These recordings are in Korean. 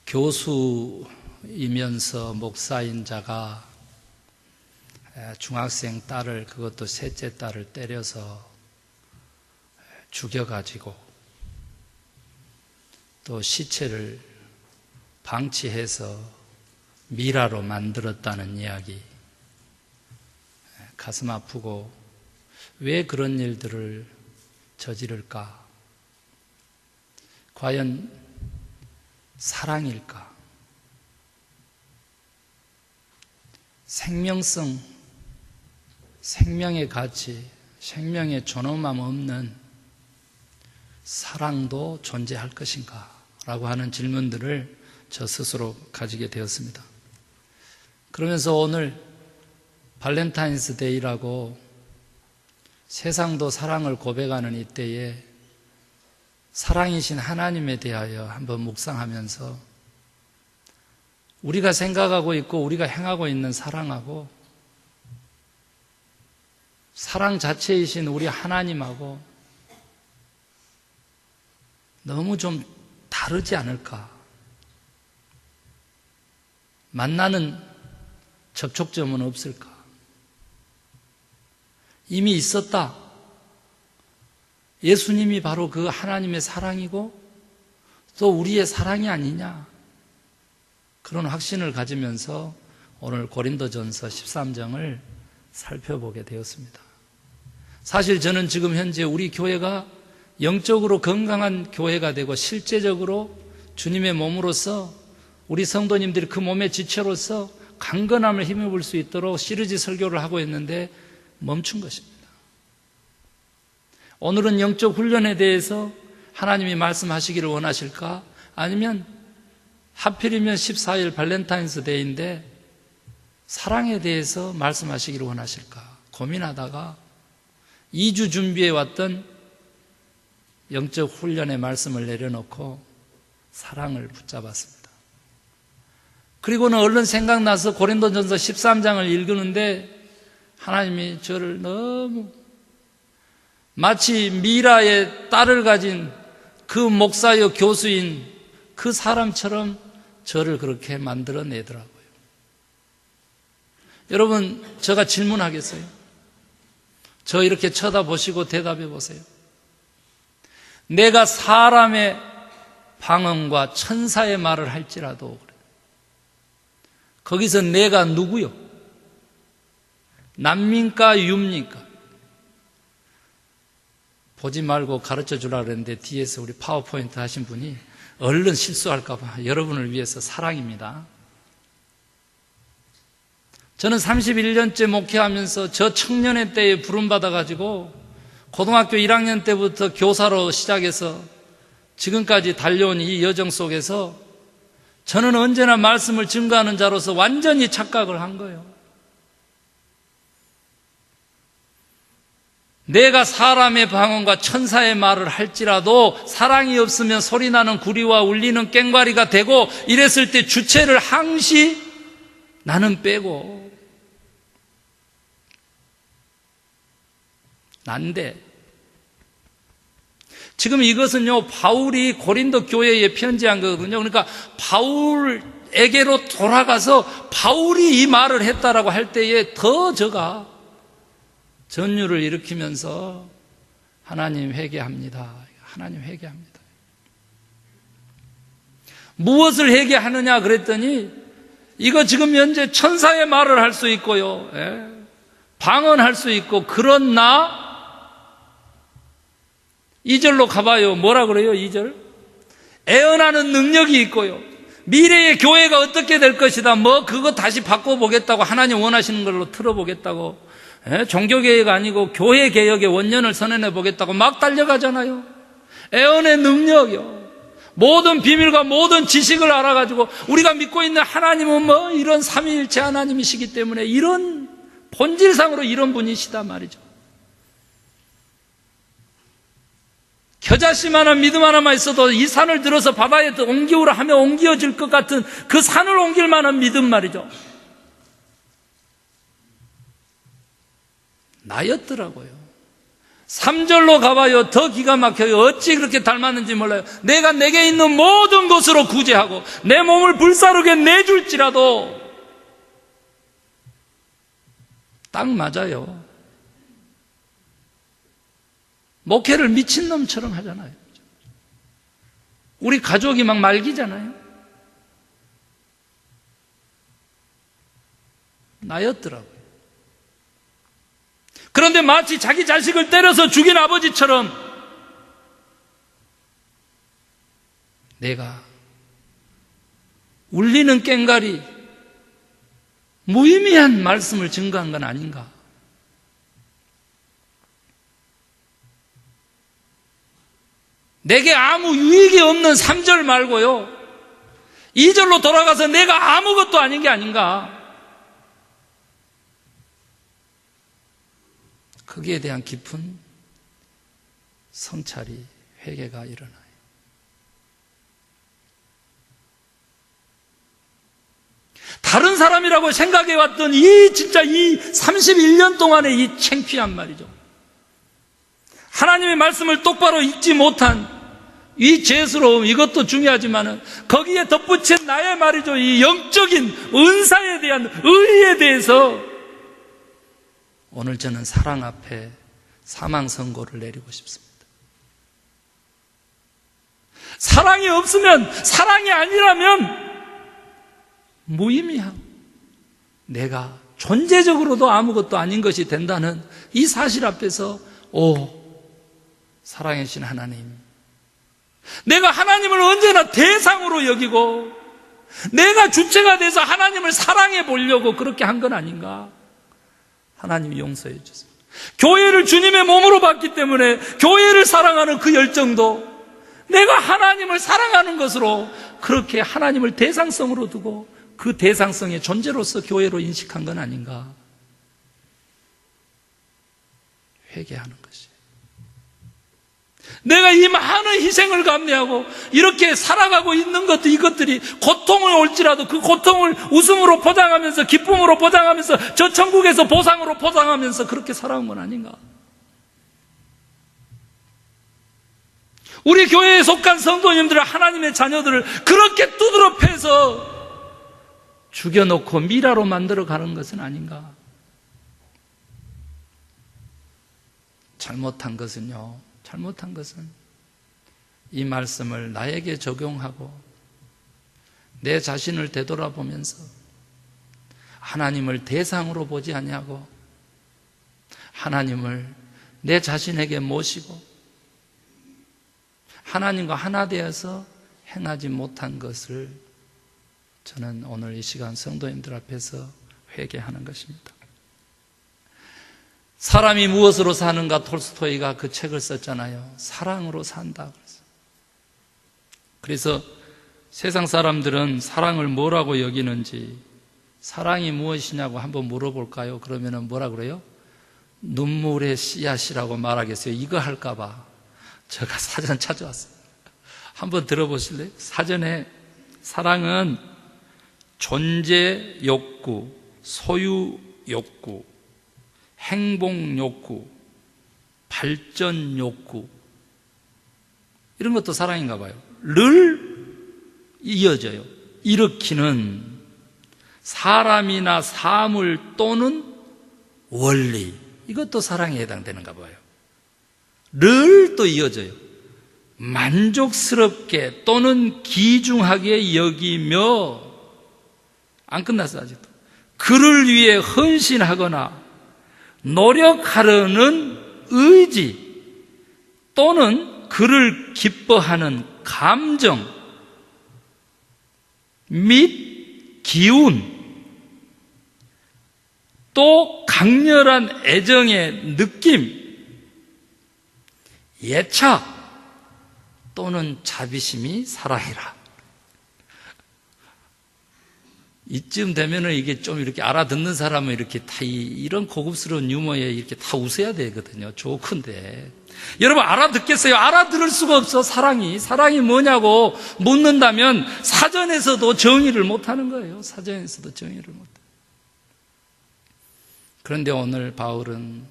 교수이면서 목사인 자가 중학생 딸을, 그것도 셋째 딸을 때려서 죽여가지고 또 시체를 방치해서 미라로 만들었다는 이야기, 가슴 아프고 왜 그런 일들을 저지를까? 과연 사랑일까? 생명성, 생명의 가치, 생명의 존엄함 없는 사랑도 존재할 것인가? 라고 하는 질문들을 저 스스로 가지게 되었습니다. 그러면서 오늘 발렌타인스 데이라고 세상도 사랑을 고백하는 이때에 사랑이신 하나님에 대하여 한번 묵상하면서 우리가 생각하고 있고 우리가 행하고 있는 사랑하고 사랑 자체이신 우리 하나님하고 너무 좀 다르지 않을까? 만나는 접촉점은 없을까? 이미 있었다. 예수님이 바로 그 하나님의 사랑이고 또 우리의 사랑이 아니냐, 그런 확신을 가지면서 오늘 고린도전서 13장을 살펴보게 되었습니다. 사실 저는 지금 현재 우리 교회가 영적으로 건강한 교회가 되고 실제적으로 주님의 몸으로서 우리 성도님들이 그 몸의 지체로서 강건함을 힘입을 수 있도록 시리즈 설교를 하고 있는데 멈춘 것입니다. 오늘은 영적 훈련에 대해서 하나님이 말씀하시기를 원하실까? 아니면 하필이면 14일 발렌타인스 데이인데 사랑에 대해서 말씀하시기를 원하실까? 고민하다가 2주 준비해 왔던 영적 훈련의 말씀을 내려놓고 사랑을 붙잡았습니다. 그리고는 얼른 생각나서 고린도전서 13장을 읽는데 하나님이 저를 너무 마치 미라의 딸을 가진 그 목사여 교수인 그 사람처럼 저를 그렇게 만들어내더라고요. 여러분, 제가 질문하겠어요? 저 이렇게 쳐다보시고 대답해 보세요. 내가 사람의 방언과 천사의 말을 할지라도 그래. 거기서 내가 누구요? 남입니까? 유입니까? 보지 말고 가르쳐 주려고 그랬는데 뒤에서 우리 파워포인트 하신 분이 얼른 실수할까 봐 여러분을 위해서 사랑입니다. 저는 31년째 목회하면서 저 청년의 때에 부름받아가지고 고등학교 1학년 때부터 교사로 시작해서 지금까지 달려온 이 여정 속에서 저는 언제나 말씀을 증거하는 자로서 완전히 착각을 한 거예요. 내가 사람의 방언과 천사의 말을 할지라도 사랑이 없으면 소리나는 구리와 울리는 꽹과리가 되고, 이랬을 때 주체를 항시 나는 빼고 난데, 지금 이것은요 바울이 고린도 교회에 편지한 거거든요. 그러니까 바울에게로 돌아가서 바울이 이 말을 했다라고 할 때에 더 저가 전율을 일으키면서 하나님 회개합니다. 하나님 회개합니다. 무엇을 회개하느냐 그랬더니 이거 지금 현재 천사의 말을 할 수 있고요, 방언할 수 있고, 그러나 2절로 가봐요. 뭐라 그래요? 2절. 애언하는 능력이 있고요, 미래의 교회가 어떻게 될 것이다, 뭐 그거 다시 바꿔보겠다고, 하나님 원하시는 걸로 틀어보겠다고, 종교개혁 아니고 교회개혁의 원년을 선언해 보겠다고 막 달려가잖아요. 애언의 능력이요, 모든 비밀과 모든 지식을 알아가지고 우리가 믿고 있는 하나님은 뭐 이런 삼위일체 하나님이시기 때문에 이런 본질상으로 이런 분이시다 말이죠. 겨자씨만한 믿음 하나만 있어도 이 산을 들어서 바다에 옮기우라 하면 옮겨질 것 같은 그 산을 옮길 만한 믿음 말이죠. 나였더라고요. 3절로 가봐요. 더 기가 막혀요. 어찌 그렇게 닮았는지 몰라요. 내가 내게 있는 모든 것으로 구제하고 내 몸을 불사르게 내줄지라도. 딱 맞아요. 목회를 미친놈처럼 하잖아요. 우리 가족이 막 말기잖아요. 나였더라고요. 그런데 마치 자기 자식을 때려서 죽인 아버지처럼 내가 울리는 꽹과리 무의미한 말씀을 증거한 건 아닌가. 내게 아무 유익이 없는 3절 말고요 2절로 돌아가서 내가 아무것도 아닌 게 아닌가. 거기에 대한 깊은 성찰이, 회개가 일어나요. 다른 사람이라고 생각해왔던 진짜 이 31년 동안의 이 창피한 말이죠. 하나님의 말씀을 똑바로 읽지 못한 이 죄스러움, 이것도 중요하지만은 거기에 덧붙인 나의 말이죠. 이 영적인 은사에 대한 의의에 대해서 오늘 저는 사랑 앞에 사망 선고를 내리고 싶습니다. 사랑이 없으면, 사랑이 아니라면 무의미하고 내가 존재적으로도 아무것도 아닌 것이 된다는 이 사실 앞에서 사랑의 신 하나님, 내가 하나님을 언제나 대상으로 여기고 내가 주체가 돼서 하나님을 사랑해 보려고 그렇게 한 건 아닌가. 하나님이 용서해 주세요. 교회를 주님의 몸으로 봤기 때문에 교회를 사랑하는 그 열정도 내가 하나님을 사랑하는 것으로 그렇게 하나님을 대상성으로 두고 그 대상성의 존재로서 교회로 인식한 건 아닌가. 회개하는 것이. 내가 이 많은 희생을 감내하고 이렇게 살아가고 있는 것도 이것들이 고통을 올지라도 그 고통을 웃음으로 포장하면서 기쁨으로 포장하면서 저 천국에서 보상으로 포장하면서 그렇게 살아온 건 아닌가. 우리 교회에 속한 성도님들은 하나님의 자녀들을 그렇게 두드러 패서 죽여놓고 미라로 만들어가는 것은 아닌가. 잘못한 것은 이 말씀을 나에게 적용하고 내 자신을 되돌아보면서 하나님을 대상으로 보지 아니하고 하나님을 내 자신에게 모시고 하나님과 하나 되어서 행하지 못한 것을 저는 오늘 이 시간 성도님들 앞에서 회개하는 것입니다. 사람이 무엇으로 사는가, 톨스토이가 그 책을 썼잖아요. 사랑으로 산다. 그래서 세상 사람들은 사랑을 뭐라고 여기는지, 사랑이 무엇이냐고 한번 물어볼까요? 그러면은 뭐라 그래요? 눈물의 씨앗이라고 말하겠어요. 이거 할까봐 제가 사전 찾아왔어요. 한번 들어보실래요? 사전에 사랑은 존재 욕구, 소유 욕구, 행복 욕구, 발전 욕구, 이런 것도 사랑인가 봐요. 를 이어져요. 일으키는 사람이나 사물 또는 원리, 이것도 사랑에 해당되는가 봐요. 를 또 이어져요. 만족스럽게 또는 귀중하게 여기며, 안 끝났어 아직도. 그를 위해 헌신하거나 노력하려는 의지 또는 그를 기뻐하는 감정 및 기운, 또 강렬한 애정의 느낌, 예차 또는 자비심이 사랑이라. 이쯤 되면은 이게 좀 이렇게 알아듣는 사람은 이렇게 다 이런 고급스러운 유머에 이렇게 다 웃어야 되거든요. 좋건데. 여러분 알아듣겠어요? 알아들을 수가 없어. 사랑이 뭐냐고 묻는다면 사전에서도 정의를 못하는 거예요. 사전에서도 정의를 못해요. 그런데 오늘 바울은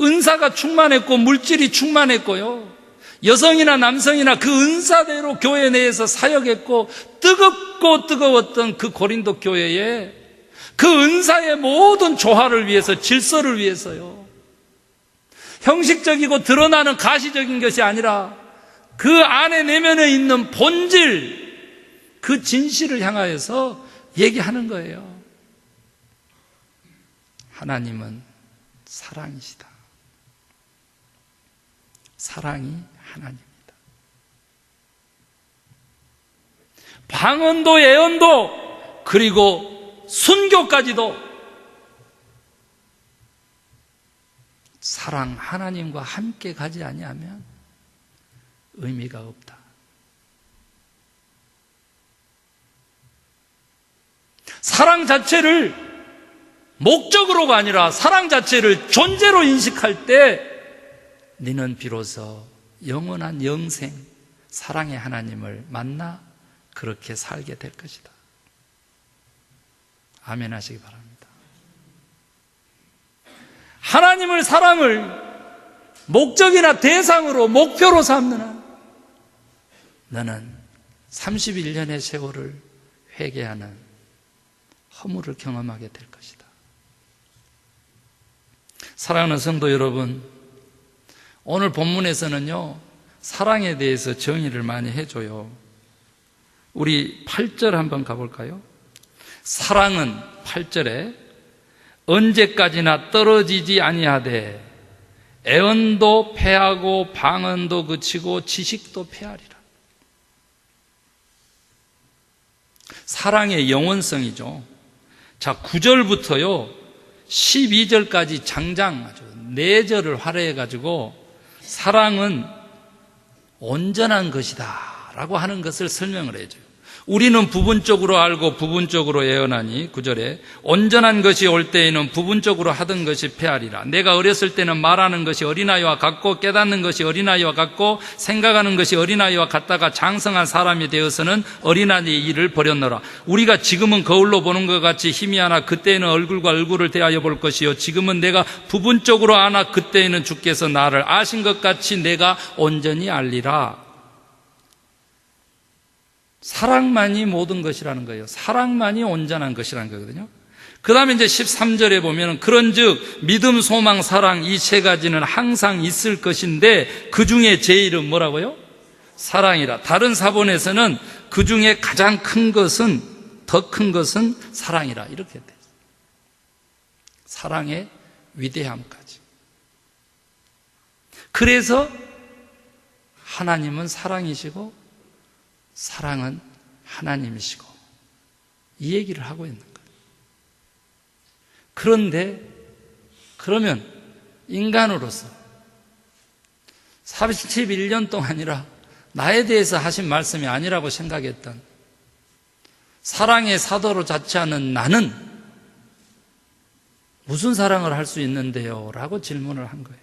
은사가 충만했고 물질이 충만했고요. 여성이나 남성이나 그 은사대로 교회 내에서 사역했고 뜨겁고 뜨거웠던 그 고린도 교회에 그 은사의 모든 조화를 위해서, 질서를 위해서요. 형식적이고 드러나는 가시적인 것이 아니라 그 안에 내면에 있는 본질, 그 진실을 향하여서 얘기하는 거예요. 하나님은 사랑이시다. 사랑이 하나님입니다. 방언도 예언도 그리고 순교까지도 사랑 하나님과 함께 가지 아니하면 의미가 없다. 사랑 자체를 목적으로가 아니라 사랑 자체를 존재로 인식할 때 너는 비로소 영원한 영생, 사랑의 하나님을 만나 그렇게 살게 될 것이다. 아멘 하시기 바랍니다. 하나님을, 사랑을 목적이나 대상으로, 목표로 삼는 한 너는 31년의 세월을 회개하는 허물을 경험하게 될 것이다. 사랑하는 성도 여러분, 오늘 본문에서는요, 사랑에 대해서 정의를 많이 해줘요. 우리 8절 한번 가볼까요? 사랑은 8절에 언제까지나 떨어지지 아니하되 애언도 패하고 방언도 그치고 지식도 패하리라. 사랑의 영원성이죠. 자, 9절부터요 12절까지 장장 아주 4절을 활용해가지고 사랑은 온전한 것이다 라고 하는 것을 설명을 해줘요. 우리는 부분적으로 알고 부분적으로 예언하니 9절에 온전한 것이 올 때에는 부분적으로 하던 것이 패하리라. 내가 어렸을 때는 말하는 것이 어린아이와 같고 깨닫는 것이 어린아이와 같고 생각하는 것이 어린아이와 같다가 장성한 사람이 되어서는 어린아이의 일을 버렸노라. 우리가 지금은 거울로 보는 것 같이 희미하나 그때에는 얼굴과 얼굴을 대하여 볼 것이요 지금은 내가 부분적으로 아나 그때에는 주께서 나를 아신 것 같이 내가 온전히 알리라. 사랑만이 모든 것이라는 거예요. 사랑만이 온전한 것이라는 거거든요. 그 다음에 이제 13절에 보면 그런즉 믿음, 소망, 사랑 이 세 가지는 항상 있을 것인데 그 중에 제일은 뭐라고요? 사랑이라. 다른 사본에서는 그 중에 가장 큰 것은, 더 큰 것은 사랑이라 이렇게 돼요. 사랑의 위대함까지. 그래서 하나님은 사랑이시고 사랑은 하나님이시고 이 얘기를 하고 있는 거예요. 그런데 그러면 인간으로서 31년 동안이라 나에 대해서 하신 말씀이 아니라고 생각했던 사랑의 사도로 자처하는 나는 무슨 사랑을 할 수 있는데요? 라고 질문을 한 거예요.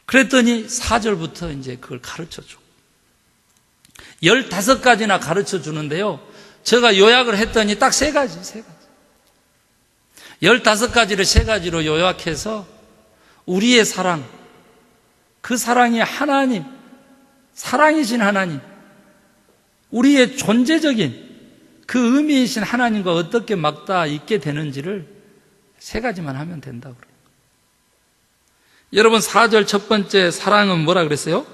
그랬더니 4절부터 이제 그걸 가르쳐줘. 15가지나 가르쳐 주는데요. 제가 요약을 했더니 딱 3가지. 15가지를 3가지로 요약해서 우리의 사랑, 그 사랑이 하나님, 사랑이신 하나님, 우리의 존재적인 그 의미이신 하나님과 어떻게 맞닿아 있게 되는지를 3가지만 하면 된다고 그래요. 여러분 4절 첫 번째 사랑은 뭐라 그랬어요?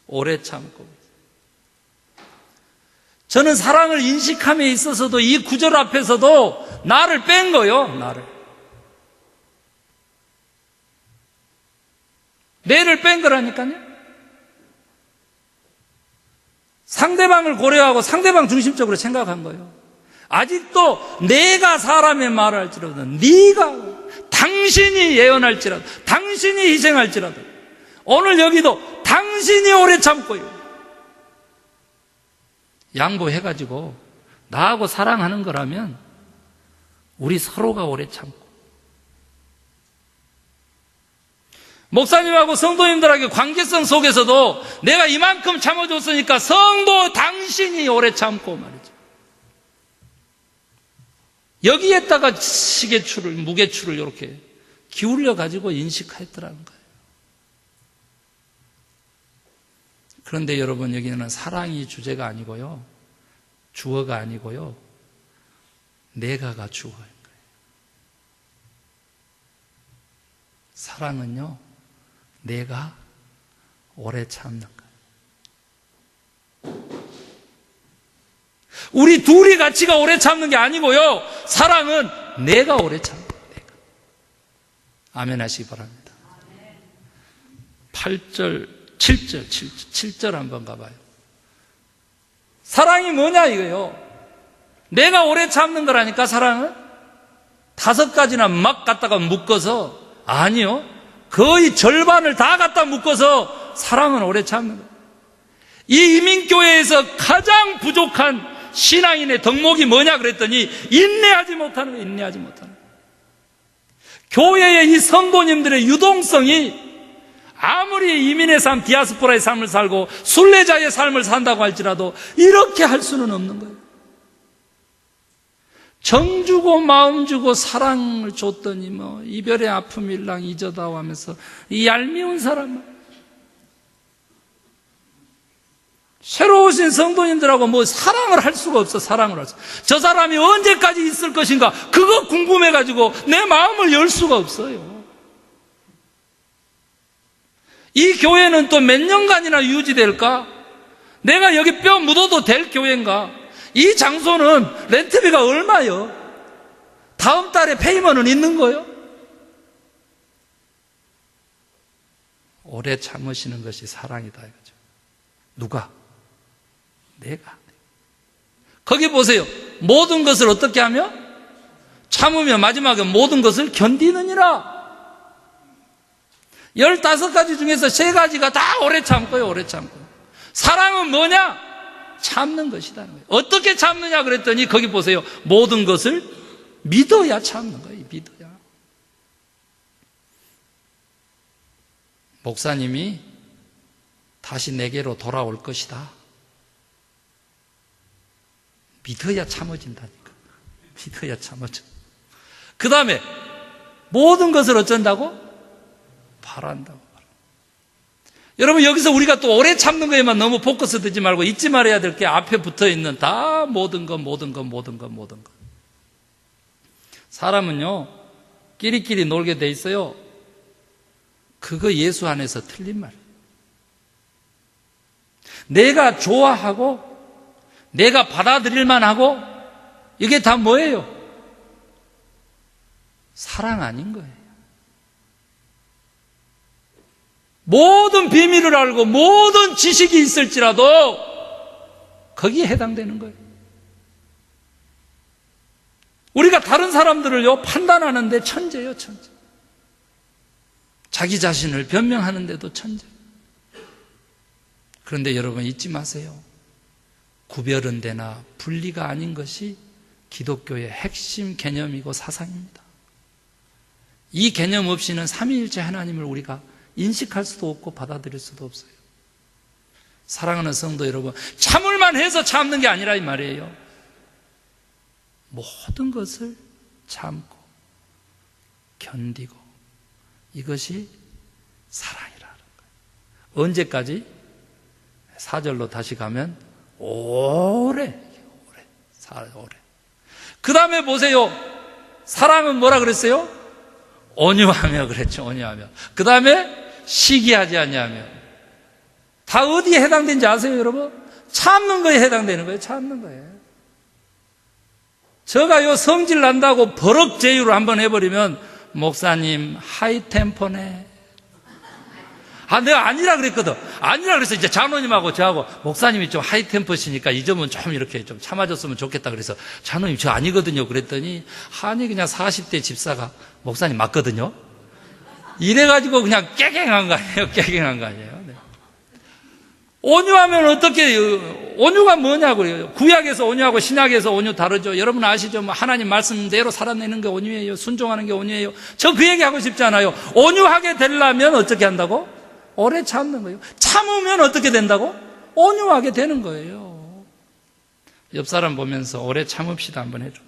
오래 참고. 저는 사랑을 인식함에 있어서도 이 9절 앞에서도 나를 뺀 거예요. 내를 뺀 거라니까요. 상대방을 고려하고 상대방 중심적으로 생각한 거예요. 아직도 내가 사람의 말을 할지라도 네가 당신이 예언할지라도 당신이 희생할지라도 오늘 여기도 당신이 오래 참고요. 양보해가지고 나하고 사랑하는 거라면 우리 서로가 오래 참고 목사님하고 성도님들에게 관계성 속에서도 내가 이만큼 참아줬으니까 성도 당신이 오래 참고 말이죠. 여기에다가 시계추를, 무게추를 이렇게 기울여 가지고 인식했더라는 거예요. 그런데 여러분, 여기는 사랑이 주제가 아니고요, 주어가 아니고요, 내가가 주어인 거예요. 사랑은요, 내가 오래 참는 거예요. 우리 둘이 같이가 오래 참는 게 아니고요, 사랑은 내가 오래 참는 거예요. 내가. 아멘 하시기 바랍니다. 7절 한번 가봐요. 사랑이 뭐냐 이거요. 내가 오래 참는 거라니까. 사랑은 5가지나 막 갖다가 묶어서, 아니요, 거의 절반을 다 갖다 묶어서 사랑은 오래 참는 거예요. 이 이민교회에서 가장 부족한 신앙인의 덕목이 뭐냐 그랬더니 인내하지 못하는 거예요. 인내하지 못하는 거예요. 교회의 이 성도님들의 유동성이 아무리 이민의 삶, 디아스포라의 삶을 살고 순례자의 삶을 산다고 할지라도 이렇게 할 수는 없는 거예요. 정 주고 마음 주고 사랑을 줬더니 뭐 이별의 아픔 일랑 잊어다오 하면서 이 얄미운 사람, 새로 오신 성도님들하고 뭐 사랑을 할 수가 없어. 사랑을 할 수. 저 사람이 언제까지 있을 것인가, 그거 궁금해가지고 내 마음을 열 수가 없어요. 이 교회는 또 몇 년간이나 유지될까? 내가 여기 뼈 묻어도 될 교회인가? 이 장소는 렌트비가 얼마요? 다음 달에 페이먼은 있는 거요? 오래 참으시는 것이 사랑이다 이거죠. 누가? 내가. 거기 보세요. 모든 것을 어떻게 하며? 참으며 마지막에 모든 것을 견디느니라. 15가지 중에서 3가지가 다 오래 참고요. 오래 참고. 사랑은 뭐냐? 참는 것이라는 거예요. 어떻게 참느냐 그랬더니 거기 보세요. 모든 것을 믿어야 참는 거예요. 믿어야. 목사님이 다시 내게로 돌아올 것이다. 믿어야 참아진다니까. 믿어야 참아져. 그 다음에 모든 것을 어쩐다고? 바란다고. 여러분, 여기서 우리가 또 오래 참는 거에만 너무 포커스 두지 말고 잊지 말아야 될 게 앞에 붙어 있는 다 모든 것. 사람은요, 끼리끼리 놀게 돼 있어요. 그거 예수 안에서 틀린 말이에요. 내가 좋아하고 내가 받아들일만 하고 이게 다 뭐예요? 사랑 아닌 거예요. 모든 비밀을 알고 모든 지식이 있을지라도 거기에 해당되는 거예요. 우리가 다른 사람들을요 판단하는데 천재예요, 천재. 자기 자신을 변명하는데도 천재. 그런데 여러분 잊지 마세요. 구별은 되나 분리가 아닌 것이 기독교의 핵심 개념이고 사상입니다. 이 개념 없이는 삼위일체 하나님을 우리가 인식할 수도 없고 받아들일 수도 없어요. 사랑하는 성도 여러분, 참을만 해서 참는 게 아니라 이 말이에요. 모든 것을 참고 견디고, 이것이 사랑이라는 거예요. 언제까지? 4절로 다시 가면 오래. 그 다음에 보세요. 사랑은 뭐라 그랬어요? 온유하며 그랬죠. 온유하며. 그 다음에 시기하지 아니하며. 다 어디에 해당되는지 아세요, 여러분? 참는 거에 해당되는 거예요. 참는 거예요. 저가요 성질 난다고 버럭 제유를 한번 해버리면 목사님 하이템포네. 내가 아니라 그랬거든. 아니라 그래서 이제 장로님하고 저하고 목사님이 좀 하이템포시니까 이 점은 좀 이렇게 좀 참아줬으면 좋겠다 그래서 장로님 저 아니거든요 그랬더니 아니 그냥 40대 집사가 목사님 맞거든요. 이래가지고 그냥 깨갱한 거 아니에요. 깨갱한 거 아니에요. 네. 온유하면 어떻게, 온유가 뭐냐고요. 구약에서 온유하고 신약에서 온유 다르죠. 여러분 아시죠? 뭐 하나님 말씀대로 살아내는 게 온유예요. 순종하는 게 온유예요. 저 그 얘기 하고 싶지 않아요. 온유하게 되려면 어떻게 한다고? 오래 참는 거예요. 참으면 어떻게 된다고? 온유하게 되는 거예요. 옆 사람 보면서 오래 참읍시다 한번 해줘.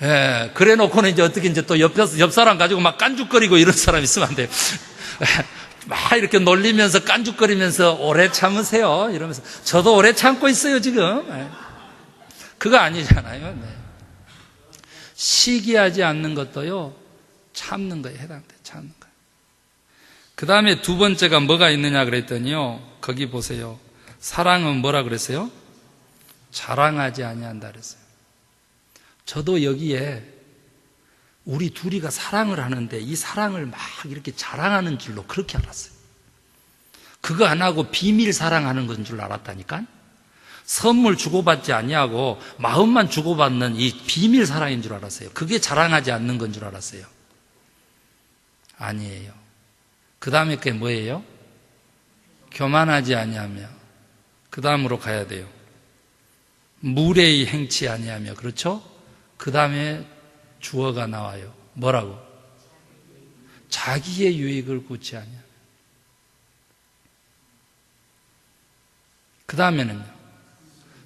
예, 그래 놓고는 이제 어떻게 이제 또 옆 사람 가지고 막 깐죽거리고 이런 사람 있으면 안 돼요. 막 이렇게 놀리면서 깐죽거리면서 오래 참으세요. 이러면서 저도 오래 참고 있어요, 지금. 예. 그거 아니잖아요. 네. 시기하지 않는 것도요, 참는 거에 해당돼, 참는 거예요. 그 다음에 두 번째가 뭐가 있느냐 그랬더니요, 거기 보세요. 사랑은 뭐라 그랬어요? 자랑하지 아니한다 그랬어요. 저도 여기에 우리 둘이가 사랑을 하는데 이 사랑을 막 이렇게 자랑하는 줄로 그렇게 알았어요. 그거 안 하고 비밀 사랑하는 건 줄 알았다니까. 선물 주고받지 아니하고 마음만 주고받는 이 비밀 사랑인 줄 알았어요. 그게 자랑하지 않는 건 줄 알았어요. 아니에요. 그 다음에 그게 뭐예요? 교만하지 아니하며. 그 다음으로 가야 돼요. 무례히 행치 아니하며. 그렇죠? 그 다음에 주어가 나와요. 뭐라고? 자기의 유익을 구치 아니하며. 그 다음에는요,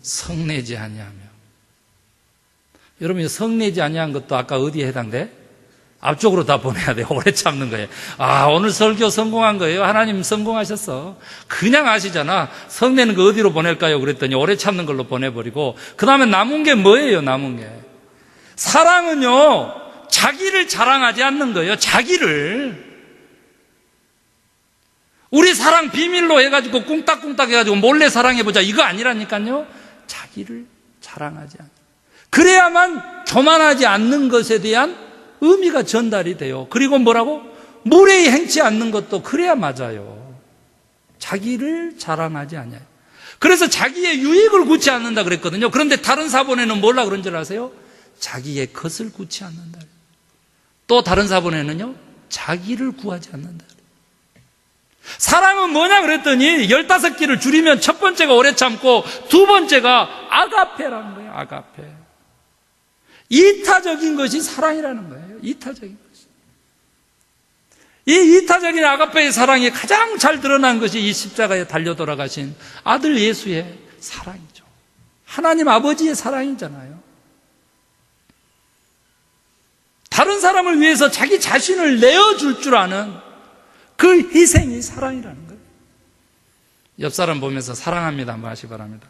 성내지 아니하며. 여러분, 성내지 아니한 것도 아까 어디에 해당돼? 앞쪽으로 다 보내야 돼요. 오래 참는 거예요. 아, 오늘 설교 성공한 거예요. 하나님 성공하셨어. 그냥 아시잖아. 성내는 거 어디로 보낼까요? 그랬더니 오래 참는 걸로 보내버리고, 그 다음에 남은 게 뭐예요? 남은 게 사랑은요, 자기를 자랑하지 않는 거예요. 자기를. 우리 사랑 비밀로 해가지고 꿍딱꿍딱 해가지고 몰래 사랑해보자, 이거 아니라니까요. 자기를 자랑하지 않는. 그래야만 교만하지 않는 것에 대한 의미가 전달이 돼요. 그리고 뭐라고? 무례히 행치 않는 것도 그래야 맞아요. 자기를 자랑하지 않아요. 그래서 자기의 유익을 구치 않는다 그랬거든요. 그런데 다른 사본에는 뭐라 그런 줄 아세요? 자기의 것을 구치 않는다. 또 다른 사본에는요, 자기를 구하지 않는다. 사랑은 뭐냐 그랬더니 15개를 줄이면 첫 번째가 오래 참고 두 번째가 아가페라는 거예요. 아가페. 이타적인 것이 사랑이라는 거예요. 이타적인 것이. 이 이타적인 아가페의 사랑이 가장 잘 드러난 것이 이 십자가에 달려 돌아가신 아들 예수의 사랑이죠. 하나님 아버지의 사랑이잖아요. 다른 사람을 위해서 자기 자신을 내어줄 줄 아는 그 희생이 사랑이라는 거예요. 옆 사람 보면서 사랑합니다 한번 하시기 바랍니다.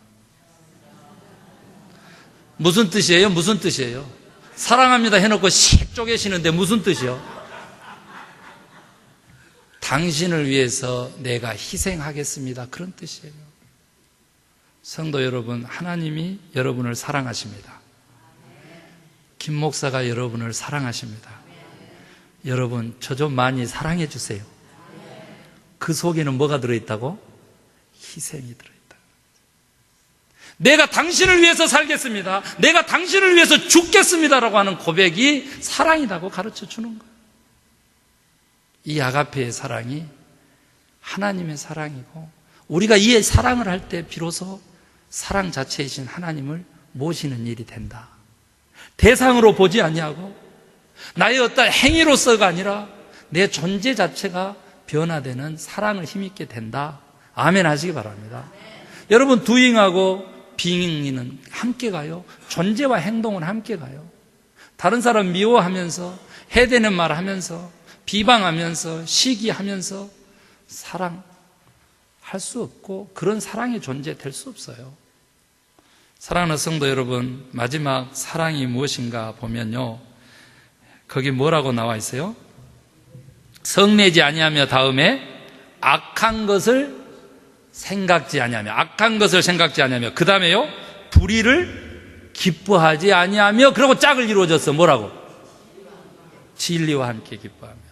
무슨 뜻이에요? 무슨 뜻이에요? 사랑합니다 해놓고 씩 쪼개시는데 무슨 뜻이요? 당신을 위해서 내가 희생하겠습니다, 그런 뜻이에요. 성도 여러분, 하나님이 여러분을 사랑하십니다. 김 목사가 여러분을 사랑하십니다. 여러분, 저 좀 많이 사랑해 주세요. 그 속에는 뭐가 들어있다고? 희생이 들어있다. 내가 당신을 위해서 살겠습니다, 내가 당신을 위해서 죽겠습니다라고 하는 고백이 사랑이라고 가르쳐 주는 거예요. 이 아가페의 사랑이 하나님의 사랑이고, 우리가 이 사랑을 할 때 비로소 사랑 자체이신 하나님을 모시는 일이 된다. 대상으로 보지 아니하고 나의 어떤 행위로서가 아니라 내 존재 자체가 변화되는 사랑을 힘있게 된다. 아멘 하시기 바랍니다. 여러분, doing하고 being은 함께 가요. 존재와 행동은 함께 가요. 다른 사람 미워하면서 해대는 말 하면서 비방하면서 시기하면서 사랑할 수 없고 그런 사랑의 존재 될 수 없어요. 사랑하는 성도 여러분, 마지막 사랑이 무엇인가 보면요, 거기 뭐라고 나와 있어요? 성내지 아니하며, 다음에 악한 것을 생각지 아니하며, 악한 것을 생각지 아니하며, 그 다음에요, 불의를 기뻐하지 아니하며, 그리고 짝을 이루어졌어. 뭐라고? 진리와 함께 기뻐하며.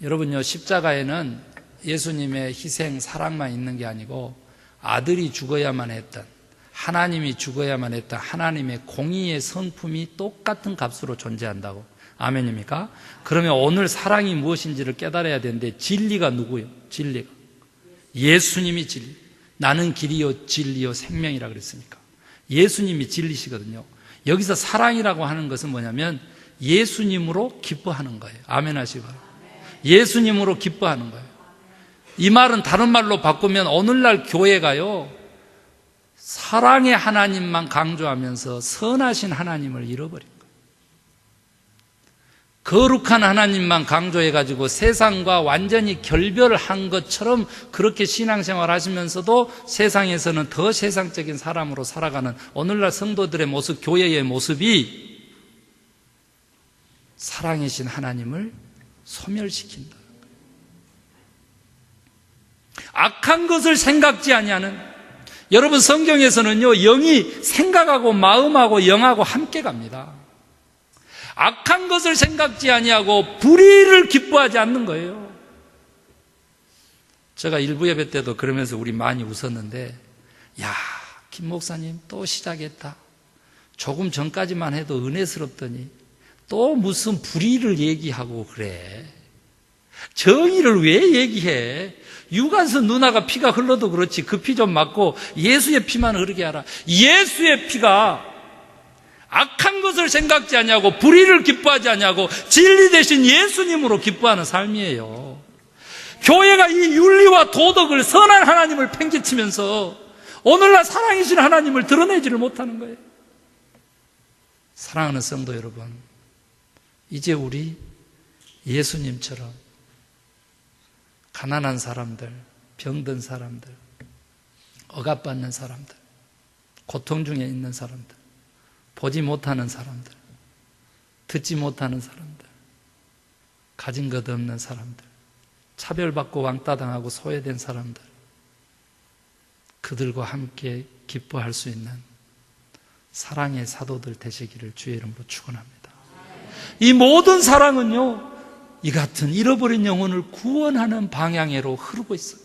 여러분요, 십자가에는 예수님의 희생, 사랑만 있는 게 아니고 아들이 죽어야만 했던, 하나님이 죽어야만 했던 하나님의 공의의 성품이 똑같은 값으로 존재한다고. 아멘입니까? 그러면 오늘 사랑이 무엇인지를 깨달아야 되는데, 진리가 누구예요? 진리가 예수님이 진리. 나는 길이요 진리요 생명이라 그랬으니까 예수님이 진리시거든요. 여기서 사랑이라고 하는 것은 뭐냐면 예수님으로 기뻐하는 거예요. 아멘 하시기 바랍니다. 예수님으로 기뻐하는 거예요. 이 말은 다른 말로 바꾸면 오늘날 교회가요, 사랑의 하나님만 강조하면서 선하신 하나님을 잃어버린 거예요. 거룩한 하나님만 강조해가지고 세상과 완전히 결별한 것처럼 그렇게 신앙생활 하시면서도 세상에서는 더 세상적인 사람으로 살아가는 오늘날 성도들의 모습, 교회의 모습이 사랑이신 하나님을 소멸시킨다. 악한 것을 생각지 아니하는, 여러분 성경에서는요, 영이 생각하고 마음하고 영하고 함께 갑니다. 악한 것을 생각지 아니하고 불의를 기뻐하지 않는 거예요. 제가 일부 예배 때도 그러면서 우리 많이 웃었는데, 야, 김 목사님 또 시작했다. 조금 전까지만 해도 은혜스럽더니 또 무슨 불의를 얘기하고 그래. 정의를 왜 얘기해? 유관순 누나가 피가 흘러도 그렇지 그 피 좀 맞고 예수의 피만 흐르게 하라. 예수의 피가 악한 것을 생각지 않냐고, 불의를 기뻐하지 않냐고, 진리 대신 예수님으로 기뻐하는 삶이에요. 교회가 이 윤리와 도덕을, 선한 하나님을 팽개치면서 오늘날 사랑이신 하나님을 드러내지를 못하는 거예요. 사랑하는 성도 여러분, 이제 우리 예수님처럼 가난한 사람들, 병든 사람들, 억압받는 사람들, 고통 중에 있는 사람들, 보지 못하는 사람들, 듣지 못하는 사람들, 가진 것 없는 사람들, 차별받고 왕따당하고 소외된 사람들, 그들과 함께 기뻐할 수 있는 사랑의 사도들 되시기를 주의 이름으로 축원합니다. 이 모든 사랑은요, 이 같은 잃어버린 영혼을 구원하는 방향으로 흐르고 있어요.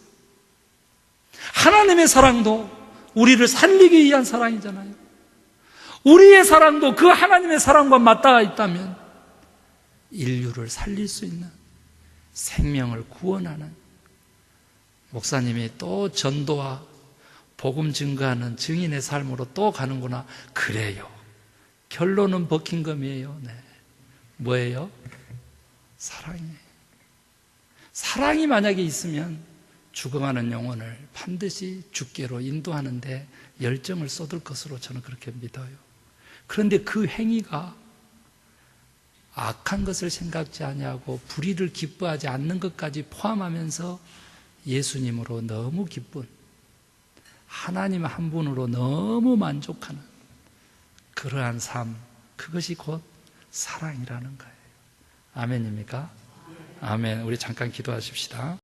하나님의 사랑도 우리를 살리기 위한 사랑이잖아요. 우리의 사랑도 그 하나님의 사랑과 맞닿아 있다면 인류를 살릴 수 있는, 생명을 구원하는, 목사님이 또 전도와 복음 증거하는 증인의 삶으로 또 가는구나. 그래요. 결론은 버킹엄이에요. 네. 뭐예요? 사랑이에요. 사랑이 만약에 있으면 죽어가는 영혼을 반드시 주께로 인도하는데 열정을 쏟을 것으로 저는 그렇게 믿어요. 그런데 그 행위가 악한 것을 생각지 아니하고 불의를 기뻐하지 않는 것까지 포함하면서 예수님으로 너무 기쁜, 하나님 한 분으로 너무 만족하는 그러한 삶, 그것이 곧 사랑이라는 거예요. 아멘입니까? 아멘. 우리 잠깐 기도하십시다.